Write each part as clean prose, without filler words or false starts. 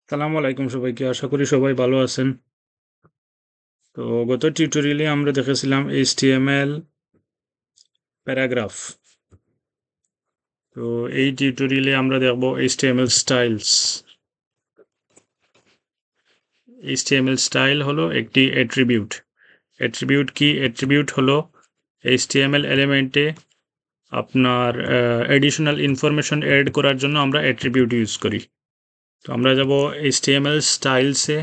সালামু আলাইকুম সবাইকে। আশা করি সবাই ভালো আছেন। তো গত টিউটোরিয়ালে আমরা দেখেছিলাম HTML প্যারাগ্রাফ। তো এই টিউটোরিয়ালে আমরা দেখব HTML স্টাইলস। HTML স্টাইল হলো একটি অ্যাট্রিবিউট। অ্যাট্রিবিউট কি? অ্যাট্রিবিউট হলো HTML এলিমেন্টে আপনার অ্যাডিশনাল ইনফরমেশন অ্যাড করার জন্য আমরা অ্যাট্রিবিউট ইউজ করি। তো আমরা যাব HTML স্টাইলসে।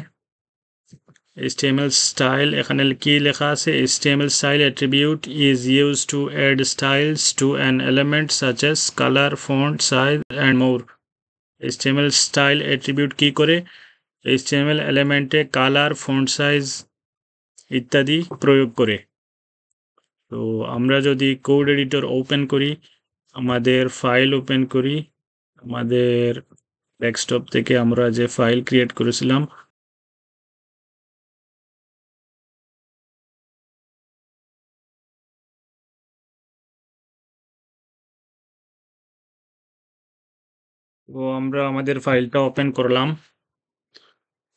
HTML style এখানে কি লেখা আছে? HTML style attribute is used to add styles to an element such as color, font, size and more. HTML style attribute কি করে? HTML এলিমেন্টে কালার, ফন্ট সাইজ ইত্যাদি প্রয়োগ করে। তো আমরা যদি কোড এডিটর ওপেন করি, আমাদের ফাইল ওপেন করি, আমাদের ডেস্কটপ থেকে আমরা যে ফাইল ক্রিয়েট করেছিলাম তো আমরা আমাদের ফাইলটা ওপেন করলাম।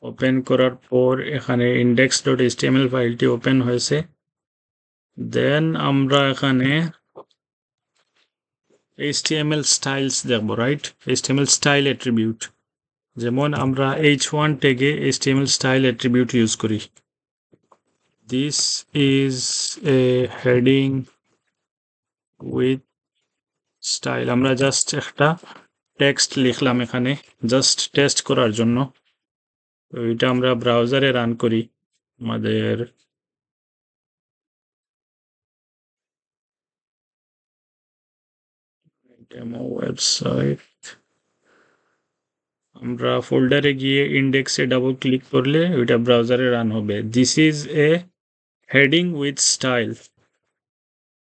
ওপেন করার পর এখানে index.html ফাইলটি ওপেন হয়েছে। দেন আমরা এখানে HTML স্টাইলস দেখব, রাইট? HTML স্টাইল অ্যাট্রিবিউট, যেমন আমরা h1 ট্যাগে HTML স্টাইল অ্যাট্রিবিউট ইউজ করি। This is a heading with style. আমরা জাস্ট একটা টেক্সট লিখলাম এখানে, জাস্ট টেস্ট করার জন্য। তো এটা আমরা ব্রাউজারে রান করি আমাদের ডেমো ওয়েবসাইট। আমরা ফোল্ডারে গিয়ে ইন্ডেক্সে ডাবল ক্লিক করলে ওইটা ব্রাউজারে রান হবে। This is a heading with style.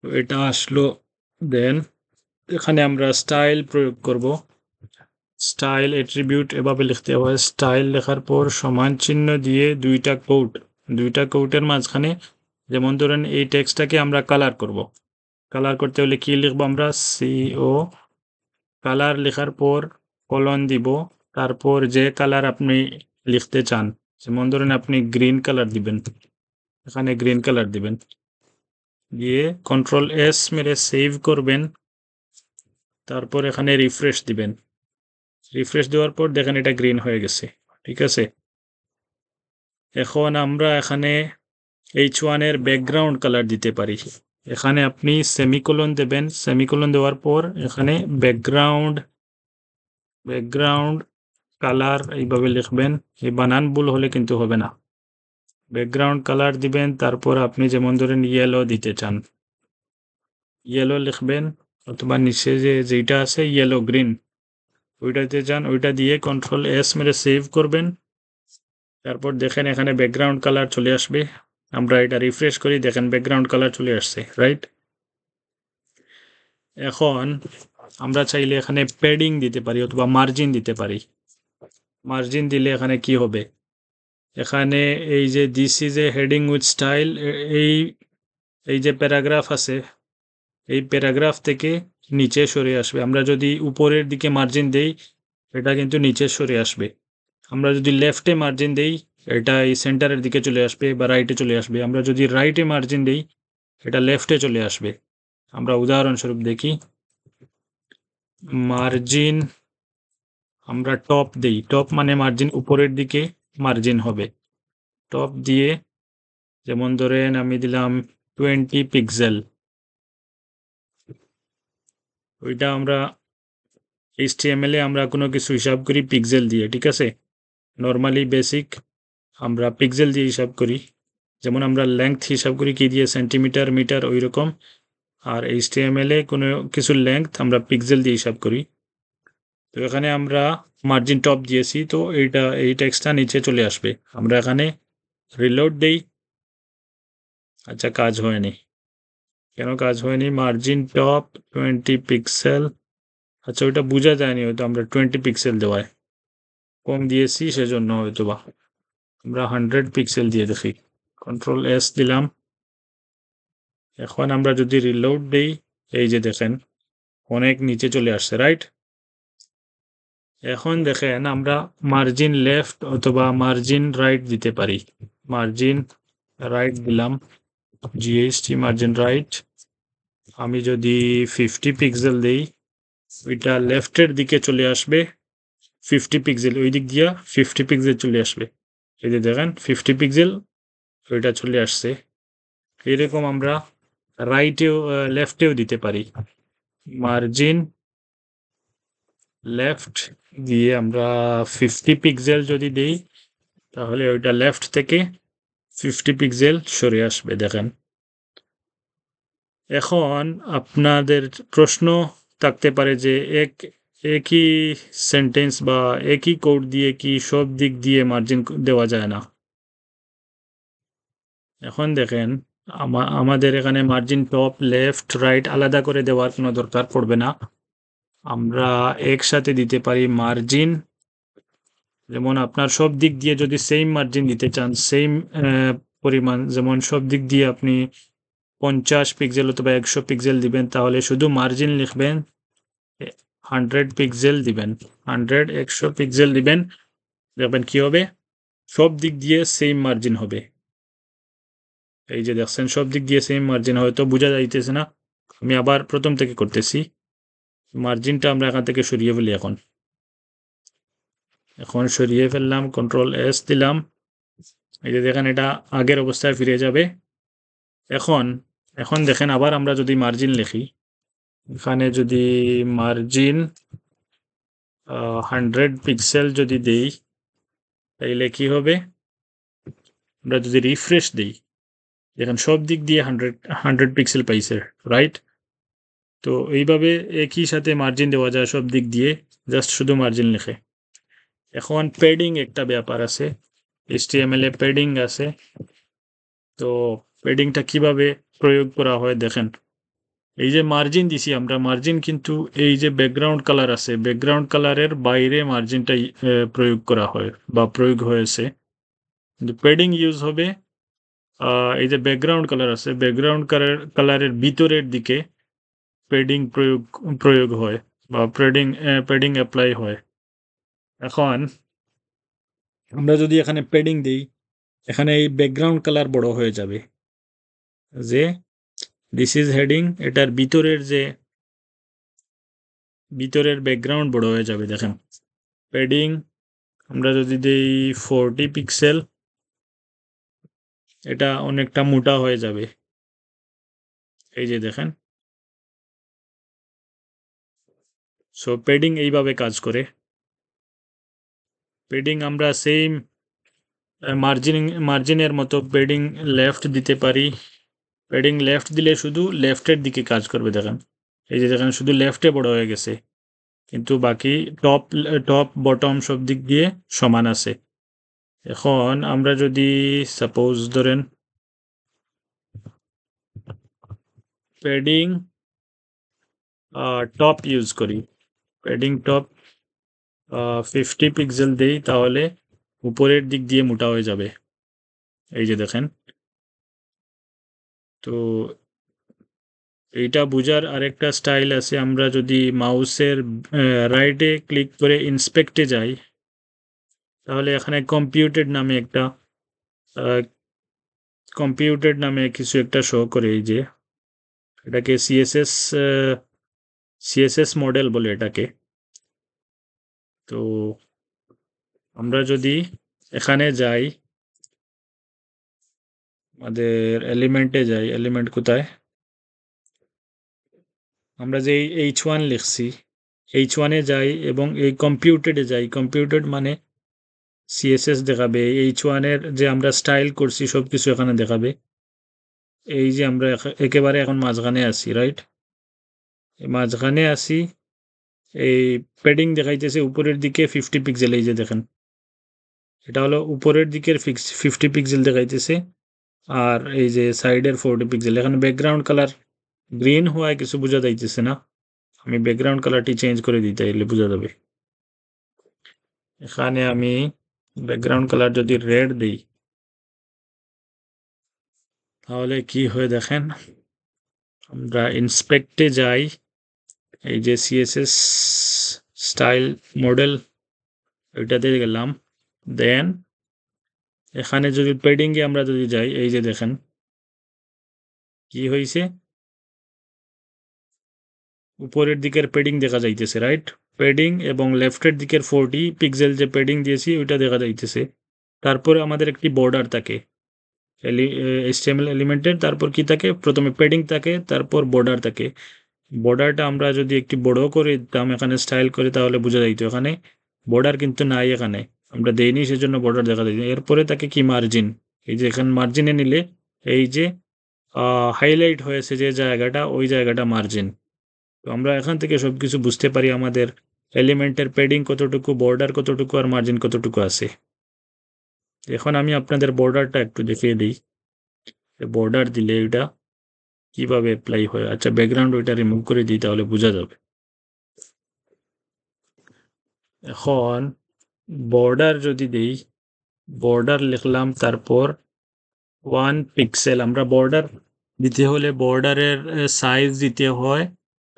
এটা আসলো। দেন এখানে আমরা স্টাইল প্রয়োগ করব। স্টাইল অ্যাট্রিবিউট এভাবে লিখতে হয়। স্টাইল লেখার পর সমান চিহ্ন দিয়ে দুইটা কোটের মাঝখানে, যেমন ধরেন এই টেক্সটটাকে আমরা কালার করব। কালার করতে হলে কি লিখবো? আমরা CO কালার লেখার পর কলন দিব, তারপর যে কালার আপনি লিখতে চান, যেমন ধরেন আপনি গ্রিন কালার দিবেন, এখানে গ্রিন কালার দিবেন, দিয়ে Ctrl+S মেরে সেভ করবেন, তারপর এখানে রিফ্রেশ দিবেন। রিফ্রেশ দেওয়ার পর দেখেন এটা গ্রিন হয়ে গেছে, ঠিক আছে। এখন আমরা এখানে H1 এর ব্যাকগ্রাউন্ড কালার দিতে পারি। এখানে আপনি সেমিকোলন দেবেন, সেমিকোলন দেওয়ার পর এখানে ব্যাকগ্রাউন্ড কালার এইভাবে লিখবেন। এই বানান ভুল হলে কিন্তু হবে না। ব্যাকগ্রাউন্ড কালার দিবেন, তারপর আপনি যেমন ধরেন ইয়েলো দিতে চান, ইয়েলো লিখবেন, অথবা নিচে যেটা আছে ইয়েলো গ্রিন ওইটা দিতে চান, ওইটা দিয়ে Ctrl+S মেরে সেভ করবেন। তারপর দেখেন এখানে ব্যাকগ্রাউন্ড কালার চলে আসবে। আমরা এটা রিফ্রেশ করি, দেখেন ব্যাকগ্রাউন্ড কালার চলে আসছে, রাইট? এখন আমরা চাইলে এখানে প্যাডিং দিতে পারি অথবা মার্জিন দিতে পারি। মার্জিন দিলে এখানে কি হবে? এখানে এই যে this is a heading with style, এই যে প্যারাগ্রাফ আছে, এই প্যারাগ্রাফ থেকে নিচে সরে আসবে। আমরা যদি উপরের দিকে মার্জিন দেই, এটা কিন্তু নিচে সরে আসবে। আমরা যদি লেফটে মার্জিন দেই, এটা এই সেন্টারের দিকে চলে আসবে বা রাইটে চলে আসবে। আমরা যদি রাইটে মার্জিন দেই, এটা লেফটে চলে আসবে। আমরা উদাহরণস্বরূপ দেখি, মার্জিন আমরা টপ দেই, টপ মানে মার্জিন উপরের দিকে মার্জিন হবে। টপ দিয়ে যেমন ধরেন আমি দিলাম 20 পিক্সেল, ওইটা আমরা HTML এ আমরা কোনো কিছু হিসাব করি পিক্সেল দিয়ে, ঠিক আছে। নর্মালি বেসিক আমরা পিক্সেল দিয়ে হিসাব করি, যেমন আমরা লেংথ হিসাব করি কি দিয়ে? সেন্টিমিটার, মিটার, ওই রকম। আর HTML এ কোনো কিছু লেংথ আমরা পিক্সেল দিয়ে হিসাব করি। তো এখানে আমরা মার্জিন টপ দিয়েছি, তো এই টেক্সটটা নিচে চলে আসবে। আমরা এখানে রিলোড দেই। আচ্ছা, কাজ হয়নি। কেন কাজ হয়নি? Margin top 20 pixel. আচ্ছা, ওইটা বোঝা যায়নি, হয়তো আমরা 20 পিক্সেল দেওয়ায় কম দিয়েছি, সেজন্য হয়তো বা। আমরা 100 পিক্সেল দিয়ে দেখি, Ctrl+S দিলাম। এখন আমরা যদি রিলোড দেই, এই যে দেখেন অনেক নিচে চলে আসছে, রাইট? এখন দেখেন আমরা মার্জিন লেফট অথবা মার্জিন রাইট দিতে পারি। মার্জিন রাইট দিলাম, জিএসটি মার্জিন রাইট। আমি যদি 50 পিক্সেল দেই, ওইটা লেফটের দিকে চলে আসবে 50 পিক্সেল, ওই দিক দিয়া 50 পিক্সেল চলে আসবে। এই যে দেখেন 50 পিক্সেল ওইটা চলে আসছে। এরকম আমরা রাইটেও লেফটেও দিতে পারি। মার্জিন লেফট দিয়ে আমরা 50 পিক্সেল যদি দেই, তাহলে ওইটা লেফট থেকে 50 পিক্সেল সরে আসবে। দেখেন এখন আপনাদের প্রশ্ন থাকতে পারে যে একই সেন্টেন্স বা একই কোড দিয়ে কি সব দিক দিয়ে মার্জিন দেওয়া যায় না? এখন দেখেন আমাদের এখানে মার্জিন টপ লেফট রাইট আলাদা করে দেওয়ার কোনো দরকার পড়বে না। আমরা একসাথে দিতে পারি মার্জিন। যেমন আপনার সব দিক দিয়ে যদি সেম মার্জিন দিতে চান, সেম পরিমাণ, যেমন সব দিক দিয়ে আপনি 50 পিক্সেল অথবা 100 পিক্সেল দিবেন, তাহলে শুধু মার্জিন লিখবেন 100 পিক্সেল দিবেন, 100 100 পিক্সেল দিবেন। দেখবেন কি হবে, সব দিক দিয়ে সেম মার্জিন হবে। এই যে দেখছেন সব দিক দিয়ে সেম মার্জিন, হয়তো বোঝা যাইতেছে না, আমি আবার প্রথম থেকে করতেছি। মার্জিনটা আমরা এখান থেকে সরিয়ে ফেলি। এখন সরিয়ে ফেললাম, কন্ট্রোল এস দিলাম। এই যে দেখেন এটা আগের অবস্থায় ফিরে যাবে। এখন দেখেন আবার আমরা যদি মার্জিন লিখি, এখানে যদি মার্জিন 100 পিক্সেল যদি দেই, তাইলে কি হবে, আমরা যদি রিফ্রেশ দিই, দেখেন সব দিক দিয়ে 100 পিক্সেল পাইছে, রাইট? তো এইভাবে একই সাথে মার্জিন দেওয়া যায় সব দিক দিয়ে, জাস্ট শুধু মার্জিন লিখে। এখন প্যাডিং একটা ব্যাপার আছে, HTML এ প্যাডিং আছে। তো প্যাডিংটা কিভাবে প্রয়োগ করা হয় দেখেন, এই যে মার্জিন দিছি আমরা, মার্জিন কিন্তু এই যে ব্যাকগ্রাউন্ড কালার আছে, ব্যাকগ্রাউন্ড কালারের বাইরে মার্জিনটা প্রয়োগ করা হয় বা প্রয়োগ হয়েছে। কিন্তু প্যাডিং ইউজ হবে এই যে ব্যাকগ্রাউন্ড কালার আছে, ব্যাকগ্রাউন্ড কালারের ভিতরের দিকে প্যাডিং প্রয়োগ হয় বা প্যাডিং অ্যাপ্লাই হয়। এখন আমরা যদি এখানে প্যাডিং দিই, এখানে এই ব্যাকগ্রাউন্ড কালার বড় হয়ে যাবে, যে দিস ইজ হেডিং, এটার ভিতরের ব্যাকগ্রাউন্ড বড় হয়ে যাবে। দেখেন প্যাডিং আমরা যদি দিই 40 পিক্সেল, এটা অনেকটা মোটা হয়ে যাবে। এই যে দেখেন, সো প্যাডিং এইভাবে কাজ করে। প্যাডিং আমরা সেম মার্জিনের মতো প্যাডিং লেফট দিতে পারি। প্যাডিং লেফট দিলে শুধু লেফটের দিকে কাজ করবে। দেখেন এই যে দেখেন শুধু লেফটে বড় হয়ে গেছে, কিন্তু বাকি টপ বটম সব দিক দিয়ে সমান আছে। এখন আমরা যদি সাপোজ ধরেন প্যাডিং টপ ইউজ করি, প্যাডিং টপ 50 পিক্সেল দেই, তাহলে উপরের দিক দিয়ে মোটা হয়ে যাবে। এই যে দেখেন, তো এইটা বোঝার আরেকটা স্টাইল আছে। আমরা যদি মাউসের রাইটে ক্লিক করে ইন্সপেক্টে যাই, তাহলে এখানে কম্পিউটেড নামে কিছু একটা শো করে। এই যে এটাকে সিএসএস মডেল বলে এটাকে। তো আমরা যদি এখানে যাই, আমাদের এলিমেন্টে যাই, এলিমেন্ট কোথায়, আমরা যে H1 লিখছি, H1-এ যাই এবং এই কম্পিউটেডে যাই। কম্পিউটেড মানে সিএসএস দেখাবে, H1-এর যে আমরা স্টাইল করছি সব কিছু এখানে দেখাবে। এই যে আমরা একেবারে এখন মাঝখানে আছি, রাইট? মাঝখানে আছি, এই প্যাডিং দেখাইতেছে উপরের দিকে 50 পিক্সেল। এই যে দেখেন এটা হলো উপরের দিকের 50 পিক্সেল দেখাইতেছে, আর এই যে সাইডের 40 পিক্সেল। এখানে ব্যাকগ্রাউন্ড কালার গ্রিন হওয়ায় কিছু বোঝা যাইতেছে না, আমি ব্যাকগ্রাউন্ড কালারটি চেঞ্জ করে দিতে এলে বোঝা যাবে। এখানে আমি ব্যাকগ্রাউন্ড কালার যদি রেড দিই, তাহলে কি হয় দেখেন, আমরা ইন্সপেক্টে যাই, এই যে সিএসএস স্টাইল মডেল ওইটাতে গেলাম, দেন এখানে যদি প্যাডিংয়ে আমরা যদি যাই, এই যে দেখেন কি হয়েছে, উপরের দিকের প্যাডিং দেখা যাইতেছে, রাইট? প্যাডিং এবং লেফটের দিকের 40 পিক্সেল যে প্যাডিং দিয়েছি ওইটা দেখা যাইতেছে। তারপরে আমাদের একটি বর্ডার থাকে HTML এলিমেন্টের, তারপর কি থাকে, প্রথমে প্যাডিং থাকে, তারপর বর্ডার থাকে। বর্ডারটা আমরা যদি একটি বড় করে দিতাম এখানে স্টাইল করে, তাহলে বোঝা যাইত। এখানে বর্ডার কিন্তু নাই, এখানে আমরা দেইনি, সেজন্য বর্ডার দেখা যায়। এরপরে থাকে কি, মার্জিন। এই যে এখানে মার্জিনে নিলে এই যে হাইলাইট হয়েছে যে জায়গাটা, ওই জায়গাটা মার্জিন। তো আমরা এখান থেকে সব কিছু বুঝতে পারি আমাদের এলিমেন্টের প্যাডিং কতটুকু, বর্ডার কতটুকু, আর মার্জিন কতটুকু আছে। এখন আমি আপনাদের বর্ডারটা একটু দেখিয়ে দিই, বর্ডার দিলে এটা কিভাবে অ্যাপ্লাই হয়। আচ্ছা, ব্যাকগ্রাউন্ড ওইটা রিমুভ করে দিই, তাহলে বোঝা যাবে। এখন বর্ডার যদি দিই, বর্ডার লিখলাম, তারপর 1 পিক্সেল। আমরা বর্ডার দিতে হলে বর্ডারের সাইজ দিতে হয়,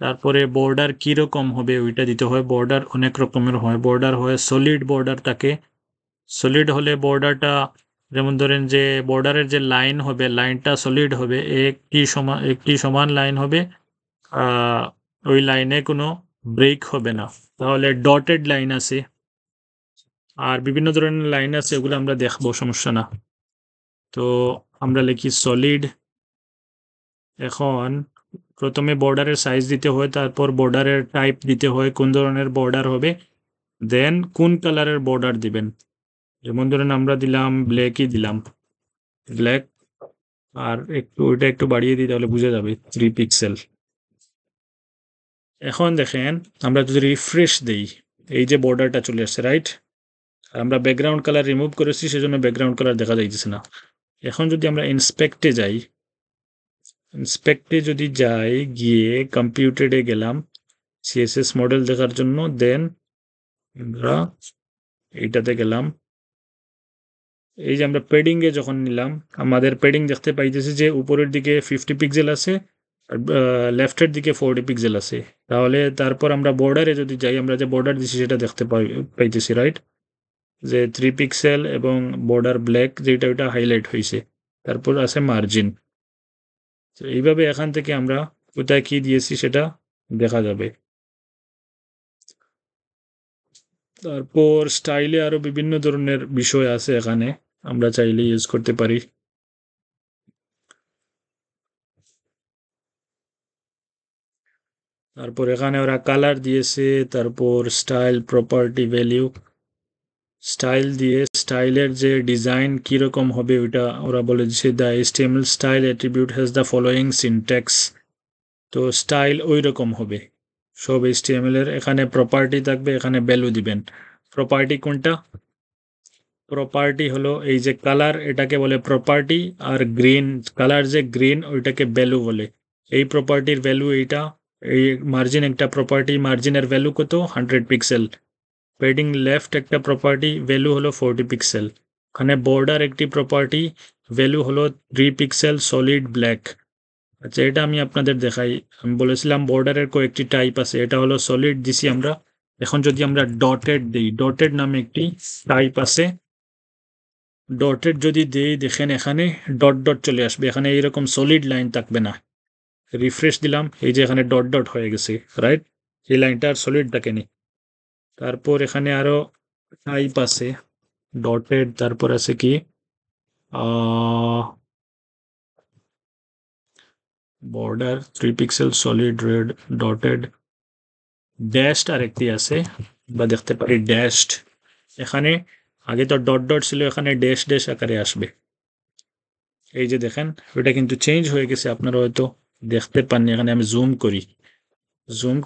তারপরে বর্ডার কীরকম হবে ওইটা দিতে হয়। বর্ডার অনেক রকমের হয়, বর্ডার হয় সলিড বর্ডার থাকে। সলিড হলে বর্ডারটা, যেমন ধরেন যে বর্ডারের যে লাইন হবে, লাইনটা সলিড হবে, একটি সমান লাইন হবে, ওই লাইনে কোনো ব্রেক হবে না। তাহলে ডটেড লাইন আছে, আর বিভিন্ন ধরনের লাইন আছে, ওগুলো আমরা দেখবো, সমস্যা না। তো আমরা লিখি সলিড। এখন প্রথমে বর্ডারের সাইজ দিতে হয়, তারপর বর্ডারের টাইপ দিতে হয়, কোন ধরনের বর্ডার হবে, দেন কোন কালারের বর্ডার দিবেন। যেমন ধরেন আমরা দিলাম ব্ল্যাকই দিলাম, ব্ল্যাক, আর একটু ওইটা একটু বাড়িয়ে দিই, তাহলে বুঝে যাবে 3 পিক্সেল। এখন দেখেন, আমরা যদি রিফ্রেশ দেই, এই যে বর্ডারটা চলে আসছে, রাইট? আমরা ব্যাকগ্রাউন্ড কালার রিমুভ করেছি, সেজন্য ব্যাকগ্রাউন্ড কালার দেখা যাইতেছে না। এখন যদি আমরা ইন্সপেক্টে যাই, ইন্সপেক্টে যদি যাই, গিয়ে কম্পিউটারে গেলাম সিএসএস মডেল দেখার জন্য, দেন আমরা এইটাতে গেলাম। এই যে আমরা প্যাডিংয়ে যখন নিলাম, আমাদের প্যাডিং দেখতে পাইতেছি যে উপরের দিকে 50 পিক্সেল আছে, আর লেফটের দিকে 40 পিক্সেল আছে। তাহলে তারপর আমরা বর্ডারে যদি যাই, আমরা যে বর্ডার দিছি সেটা দেখতে পাইতেছি, রাইট? যে 3 পিক্সেল এবং বর্ডার ব্ল্যাক, যেটা ওইটা হাইলাইট হয়েছে। তারপর আছে মার্জিন। তো এইভাবে এখান থেকে আমরা কোথায় কি দিয়েছি সেটা দেখা যাবে। তারপর স্টাইলে আরো বিভিন্ন ধরনের বিষয় আছে, এখানে আমরা চাইলে ইউজ করতে পারি। তারপর এখানে ওরা কালার দিয়েছে, তারপর স্টাইল, প্রপার্টি, ভ্যালিউ। স্টাইল দিয়ে স্টাইলের যে ডিজাইন কীরকম হবে ওইটা ওরা বলে দিচ্ছে, the HTML style attribute has the following syntax. তো স্টাইল ওই রকম হবে সব HTML এর। এখানে প্রপার্টি থাকবে, এখানে ভ্যালু দিবেন। প্রপার্টি কোনটা? প্রপার্টি হলো এই যে কালার, এটাকে বলে প্রপার্টি, আর গ্রিন কালার যে গ্রিন, ওইটাকে ভ্যালু বলে। এই প্রপার্টির ভ্যালু এইটা। এই মার্জিন একটা প্রপার্টি, মার্জিনের ভ্যালু কত? 100 পিক্সেল। প্যাডিং লেফট একটা প্রপার্টি, ভ্যালু হলো 40 পিক্সেল। এখানে বর্ডার একটি প্রপার্টি, ভ্যালু হলো 3 পিক্সেল সলিড ব্ল্যাক। আচ্ছা, এটা আমি আপনাদের দেখাই। আমি বলেছিলাম বর্ডারের কয়েকটি টাইপ আছে, এটা হলো সলিড দিছি আমরা। এখন যদি আমরা ডটেড দিই, ডটেড নামে একটি টাইপ আছে। ডটেড যদি দেই, দেখেন এখানে ডট ডট চলে আসবে, এখানে এইরকম সলিড লাইন থাকবে না। রিফ্রেশ দিলাম, এই যে এখানে ডট ডট হয়ে গেছে, রাইট? এই লাইনটা আর সলিড থাকেনি। তারপর এখানে আরো টাইপ আছে ডটেড, তারপর আছে কি border 3 pixel solid red dotted, dashed আরেকটি আছে, বা দেখতে পারি ড্যাশড। এখানে আগে তো ডট ডট ছিল, এখানে ড্যাশ ড্যাশ আকারে আসবে। এই যে দেখেন, ওটা কিন্তু চেঞ্জ হয়ে গেছে, আপনারা হয়তো দেখতে পাননি। এখানে আমি জুম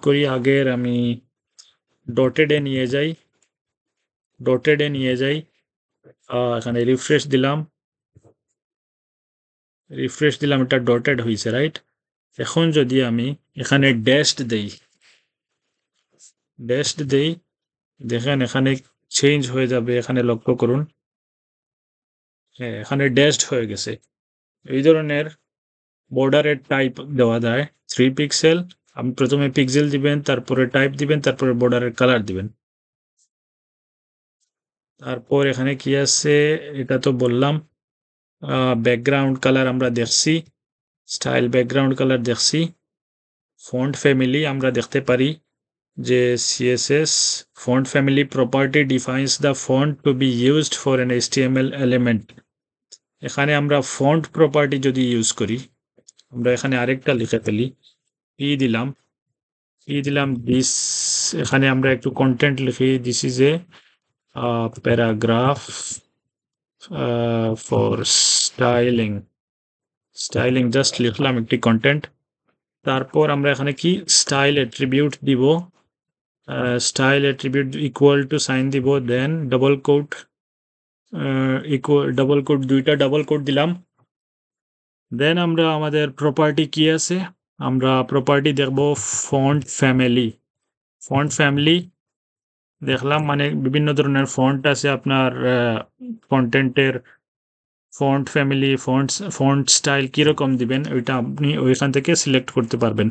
করি, আগের আমি ডটেডে নিয়ে যাই, এখানে রিফ্রেশ দিলাম, এটা ডটেড হয়েছে, রাইট? এখন যদি আমি এখানে ড্যাশড দেই, দেখেন এখানে চেঞ্জ হয়ে যাবে, এখানে লক্ষ্য করুন। হ্যাঁ, এখানে ড্যাশড হয়ে গেছে। এই ধরনের বর্ডারের টাইপ দেওয়া যায়। 3 পিক্সেল, আপনি প্রথমে পিক্সেল দিবেন, তারপরে টাইপ দিবেন, তারপরে বর্ডারের কালার দিবেন। তারপর এখানে কি আছে এটা তো বললাম। ব্যাকগ্রাউন্ড কালার আমরা দেখছি, স্টাইল ব্যাকগ্রাউন্ড কালার দেখছি। ফন্ট ফ্যামিলি আমরা দেখতে পারি যে CSS font family property defines the font to be used for an HTML element। এখানে আমরা ফন্ট প্রপার্টি যদি ইউজ করি, আমরা এখানে আরেকটা লিখে ফেলি, দিলাম দিস, এখানে আমরা একটু কন্টেন্ট লিখি, this is a paragraph for styling just লিখলাম একটি কন্টেন্ট। তারপর আমরা এখানে কি স্টাইল অ্যাট্রিবিউট দিব, style attribute equal to sign দিব, দেন ডবল কোট দুইটা ডবল কোট দিলাম। দেন আমরা আমাদের প্রপার্টি কি আছে, আমরা প্রপার্টি দেখব ফন্ট ফ্যামিলি দেখলাম, মানে বিভিন্ন ধরনের ফন্ট আছে আপনার কন্টেন্টের ফন্ট ফ্যামিলি, ফন্ট স্টাইল কীরকম দিবেন ওইটা আপনি ওইখান থেকে সিলেক্ট করতে পারবেন।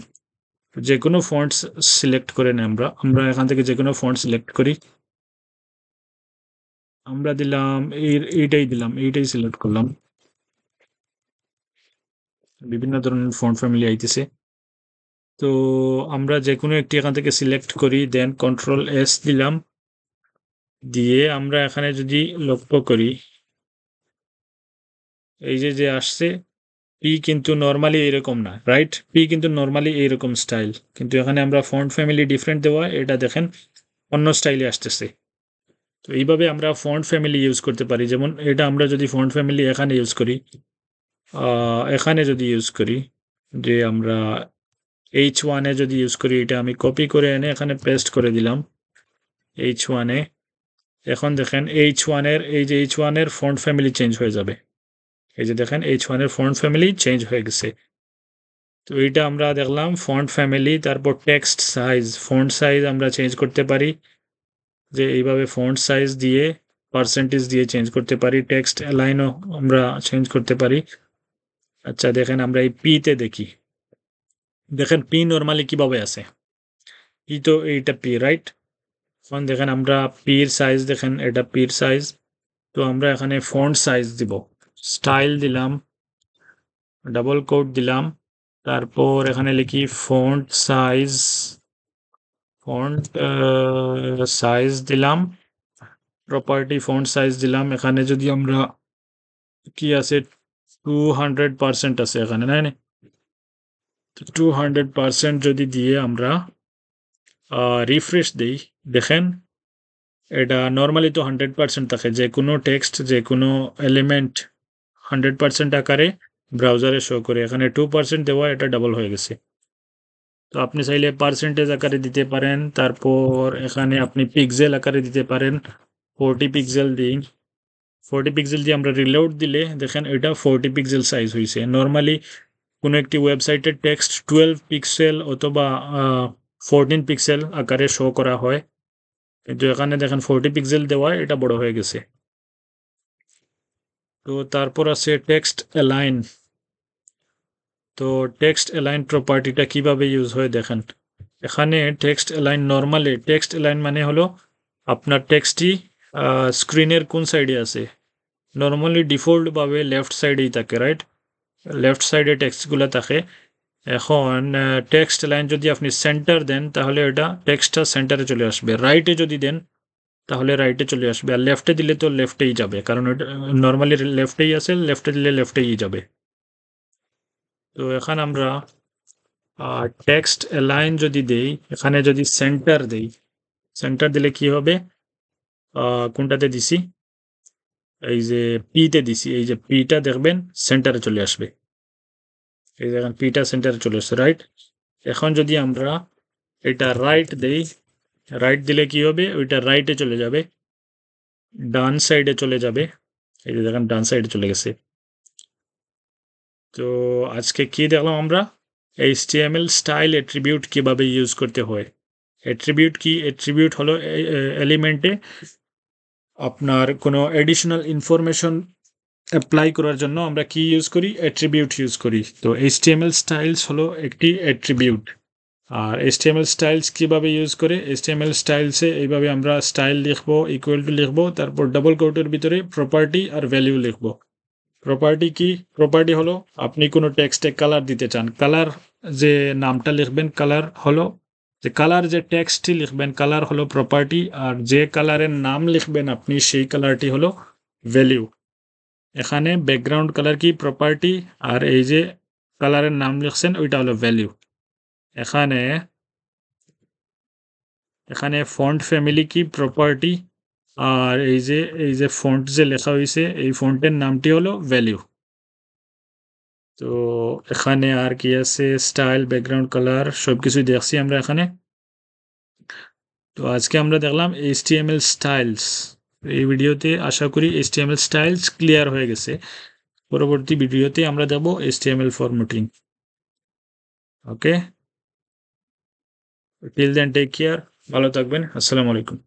যে কোনো ফন্ট সিলেক্ট করে নেই, আমরা এখান থেকে যে কোনো ফন্ট সিলেক্ট করি, আমরা দিলাম এইটাই সিলেক্ট করলাম। বিভিন্ন ধরনের ফন্ট ফ্যামিলি আইতেছে, তো আমরা যে কোনো একটি এখান থেকে সিলেক্ট করি, দেন Ctrl+S দিলাম, দিয়ে আমরা এখানে যদি লক্ষ্য করি এই যে আসছে পি কিন্তু নর্মালি এরকম না, রাইট? পি কিন্তু নর্মালি এইরকম স্টাইল, কিন্তু এখানে আমরা ফন্ট ফ্যামিলি ডিফারেন্ট দেওয়া, এটা দেখেন অন্য স্টাইলে আসতেছে। তো এইভাবে আমরা ফন্ট ফ্যামিলি ইউজ করতে পারি। যেমন এটা আমরা যদি ফন্ট ফ্যামিলি এখানে ইউজ করি, যে আমরা H1-এ যদি ইউজ করি, এটা আমি কপি করে এনে এখানে পেস্ট করে দিলাম H1-এ। এখন দেখেন H1-এর এই যে H1-এর ফন্ট ফ্যামিলি চেঞ্জ হয়ে যাবে, এই যে দেখেন H1-এর ফন্ট ফ্যামিলি চেঞ্জ হয়ে গেছে। তো এইটা আমরা দেখলাম ফন্ট ফ্যামিলি। তারপর টেক্সট সাইজ, ফন্ট সাইজ আমরা চেঞ্জ করতে পারি, যে এইভাবে ফন্ট সাইজ দিয়ে পার্সেন্টেজ দিয়ে চেঞ্জ করতে পারি। টেক্সট অ্যালাইনও আমরা চেঞ্জ করতে পারি। আচ্ছা দেখেন আমরা এই পিতে দেখি, দেখেন পি নর্মালি কিভাবে আছে, পি তো এইটা পি, রাইট? এখন দেখেন আমরা পির সাইজ, দেখেন এটা পির সাইজ। তো আমরা এখানে ফন্ট সাইজ দিব, স্টাইল দিলাম, ডাবল কোট দিলাম, তারপর এখানে লিখি ফন্ট সাইজ দিলাম, প্রপার্টি ফন্ট সাইজ দিলাম। এখানে যদি আমরা কি আছে 200% আছে এখানে, নাই 200% যদি দিয়ে আমরা রিফ্রেশ দিই, দেখেন এটা নর্মালি তো 100% থাকে, যে কোনো টেক্সট যে কোনো এলিমেন্ট 100% আকারে ব্রাউজারে শো করে। এখানে 2% দেওয়া, এটা ডাবল হয়ে গেছে। তো আপনি চাইলে পার্সেন্টেজ আকারে দিতে পারেন, তারপর এখানে আপনি পিক্সেল আকারে দিতে পারেন। 40 পিক্সেল দিয়ে আমরা রিলোড দিলে দেখেন এটা 40 পিক্সেল সাইজ হয়েছে। নর্মালি কোনো একটি ওয়েবসাইটের টেক্সট 12 পিক্সেল অথবা 14 পিক্সেল আকারে শো করা হয়, কিন্তু এখানে দেখেন 40 পিক্সেল দেওয়া, এটা বড় হয়ে গেছে। তো তারপর আছে টেক্সট অ্যালাইন। তো টেক্সট অ্যালাইন প্রপার্টিটা কিভাবে ইউজ হয় দেখেন, এখানে text align, normally text align মানে হলো আপনার টেক্সটটি স্ক্রিনের কোন সাইডে আছে, নর্মালি ডিফল্টভাবে লেফট সাইডেই থাকে, রাইট? লেফট সাইডে টেক্সটগুলো থাকে। এখন টেক্সট লাইন যদি আপনি সেন্টার দেন তাহলে এটা টেক্সটটা সেন্টারে চলে আসবে, রাইটে যদি দেন তাহলে রাইটে চলে আসবে, আর লেফটে দিলে তো লেফটেই যাবে, কারণ এটা নর্মালি লেফটেই আছে, লেফটে দিলে লেফটেই যাবে। তো এখন আমরা টেক্সট অ্যালাইন যদি দেই, এখানে যদি সেন্টার দেই, সেন্টার দিলে কি হবে, কোনটাতে দিছি, এই যে পিতে দিছি, এই যে পিটা দেখবেন সেন্টারে চলে আসবে, এই দেখেন পিটা সেন্টারে চলে আসছে, রাইট? এখন যদি আমরা এটা রাইট দেই, রাইট দিলে কি হবে, ওইটা রাইটে চলে যাবে, ডান সাইডে চলে যাবে, এই যে দেখেন ডান সাইডে চলে গেছে। তো আজকে কি দেখলাম আমরা, HTML স্টাইল অ্যাট্রিবিউট কিভাবে ইউজ করতে হয়। অ্যাট্রিবিউট কি, অ্যাট্রিবিউট হলো এলিমেন্টে আপনার কোনো এডিশনাল ইনফরমেশন অ্যাপ্লাই করার জন্য আমরা কি ইউজ করি, অ্যাট্রিবিউট ইউজ করি। তো HTML স্টাইলস হলো একটি অ্যাট্রিবিউট। আর HTML স্টাইলস কিভাবে ইউজ করে HTML স্টাইলসে এইভাবে আমরা স্টাইল লিখবো ইকুয়াল টু লিখবো তারপর ডাবল কোটের ভিতরে প্রপার্টি আর ভ্যালু লিখবো প্রপার্টি কি প্রপার্টি হলো আপনি কোনো টেক্সটে কালার দিতে চান কালার যে নামটা লিখবেন কালার হলো যে কালার যে টেক্সটটি লিখবেন কালার হলো প্রপার্টি আর যে কালারের নাম লিখবেন আপনি সেই কালারটি হলো ভ্যালু এখানে ব্যাকগ্রাউন্ড কালার কি প্রপার্টি আর এই যে কালারের নাম লিখছেন ওইটা হলো ভ্যালু এখানে এখানে ফন্ট ফ্যামিলি কি প্রপার্টি আর এই যে ফন্ট যে লেখা হয়েছে এই ফন্টের নামটি হলো ভ্যালু তো এখানে আর কি আছে স্টাইল ব্যাকগ্রাউন্ড কালার সবকিছু দেখছি আমরা এখানে তো আজকে আমরা দেখলাম HTML স্টাইলস এই ভিডিওতে আশা করি HTML স্টাইলস ক্লিয়ার হয়ে গেছে পরবর্তী ভিডিওতে আমরা দেখব HTML formatting okay till then take care ভালো থাকবেন আসসালামু আলাইকুম